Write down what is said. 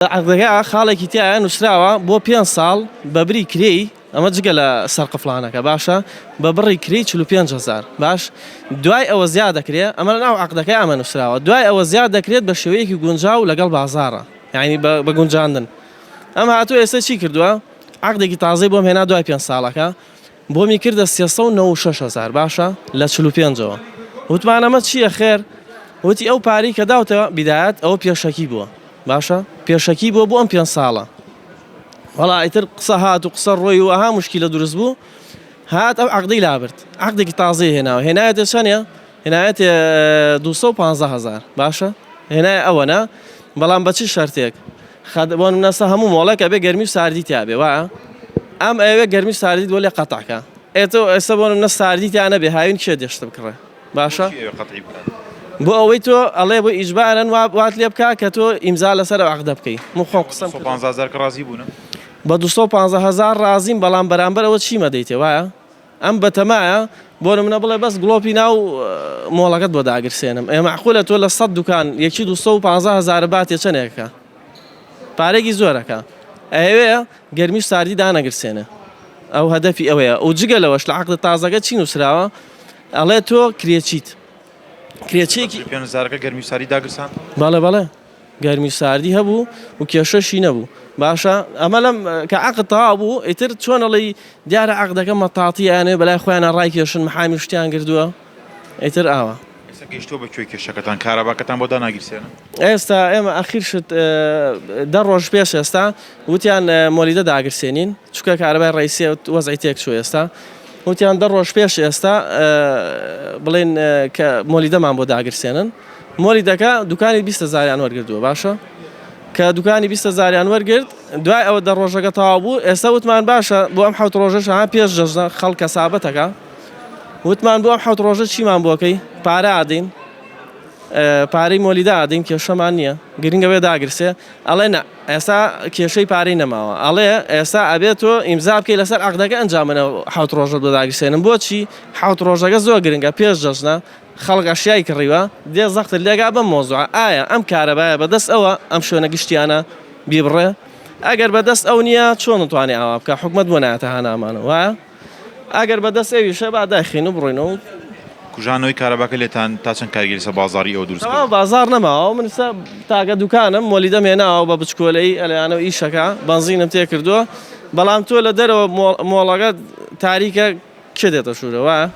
عقدەکە خاڵێکی تایە نووسراوە بۆ 5 ساڵ بە بری کرێی ئەمە جگە لە سەرقفڵانەکە باشە بە بڕی کری 45,000 باش دوای ئەوە زیاد دەکرێت ئەمە ناو عقدەکەی ئەمە نووسراوە دوای ئەوە زیاد دەکرێت بە شێوەیەکی گونجاو لەگەڵ بازاڕە یعنی بە گونجاندن ئەم هاتووە ئێستا چی کردووە عقدێکی تازەی بۆم هێنا دوای 5 ساڵەکە بۆمی کردە 396,000 باشە لە 45ەوە وتمان ئەمە چییە خێر وتی ئەو پارەی کە داوتەوە بیدایەت ئەوە پێشەکی بووە باشە پێشەکی بۆ ئەم 5 ساڵە وەڵا ئیتر قسە هات و قسە ڕۆی و ئەها موشکیلە دروست بوو هات ئەو عقدەی لابرد عقدێکی تازەی هێناوە هێنایەتە چەندە هێنایەتێ 250,000 باشە هێنایە ئەوەنە بەڵام بە چی شەرتێک بۆ نەسە هەموو مۆڵەکە بێ گەرمی و ساردی تیابێ وایە ئەم ئەوێ گەرمی ساردی بۆ لێ قەتعکە ئێستا بۆ نە ساردی تیانە بێ هاوین کێ دێشتە بکڕێ باشە بۆ ئەوەی تۆ ئەڵێ بۆ ئیجبارن وات لێ بکە کە تۆ ئیمزا لەسەر عقدە بکەی مخۆ قسەم 250,000 ڕازی بوون بە 250,000 ڕازیم بەڵام بەرامبەر ئەوە چی مەدەیتێ وایە ئەم بەتەمایە بۆ منە بڵێ بەس گڵۆپی ناو مۆڵەکەت بۆ داگرسێنم ئێمە معقولە تۆ لە 100 دوکان یەکی 250,000 باتێ چەندێکەکە پارێکی زۆرەکە ئەوەیە گەرمی ساردی دانەگرسێنە ئەو هەدەفی ئەوەیە ئەو جگە لەوەش لە عقدە تازەکە چی نووسراوە ئەڵێ تۆ کرێچیت کرێچێکی 5,000 گەرمی ساری داگرسان بەڵێ گەرمی ساردی هەبوو و کێشەشی نەبوو باشە ئەمە لەم کە عقد تەواو بوو ئیتر چۆنەڵی دیارە عقدەکە مەتاڵتییانێ بەلای خۆیانە ڕای کێشن محامی شتیان کردووە ئیتر ئاوە گەیشتۆ بەکوێی کێشەکەتان کارەباکەتان بۆ داناگیرسێنە ئێستا ئێمە ئەخیرشت 10 ڕۆژ پێش ئێستا وتیان مۆلیدە داگرسێنین چکە کارەبای ڕیسێ وەزعی تێک چوو ئێستا وتیان 10 ڕۆژ پێش ئێستا بڵێن کە مۆلیدەمان بۆ داگرسێنن مۆلیدەکە دوکانی 20,000 وەرگردووە باشە کە دوکانی 20,000 وەرگرت دوای ئەوە 10 ڕۆژەکە تەواو بوو ئێستا وتمان باشە بۆ ئەم 7 ڕۆژەش ها پێش جەژنە خەڵکە سابەتەکە وتمان بۆ ئەم 7 ڕۆژە چیمان بۆکەی پارە ئادین پارەی مۆلیدە ئادین کێشەمان نییە گرنگە بێ داگرسێ ئەڵێ نە ئێستا کێشەی پارەی نەماوە ئەڵێ ئێستا ئەبێت تۆ ئیمزا بکەی لەسەر عقدەکە ئەنجامنەوە 7 ڕۆژت بۆ داگرسێنن بۆچی 7 ڕۆژەکە زۆر گرنگە پێش جەژنە خەڵک ئەشیای کڕیوە دێ زەختر لێگا بەم مۆزوع ئایا ئەم کارەبایە بەدەست ئەوە ئەم شوێنە گشتیانە بیبڕێ ئەگەر بەدەست ئەو نییە چۆن نتوانێ ئاوا بکە حکومەت بۆ نایەتە هەنامانە وایە ئەگەر بەدەست ئەویشە با داخین و بڕۆینەوە کوژانەوەی کارەباکە لێتان تا چەند کارگەری سە بازاری ئەو دروست بازار نەماوە من تاگە دوکانم مۆلیدەم هێناوە بە بچکۆلەی ئەلەیانەوە ئیشەکە بەنزینم تێ کردووە بەڵام تۆ لە دەرەوە مۆڵەکە تاریکە کێ دێتە شوورە وایە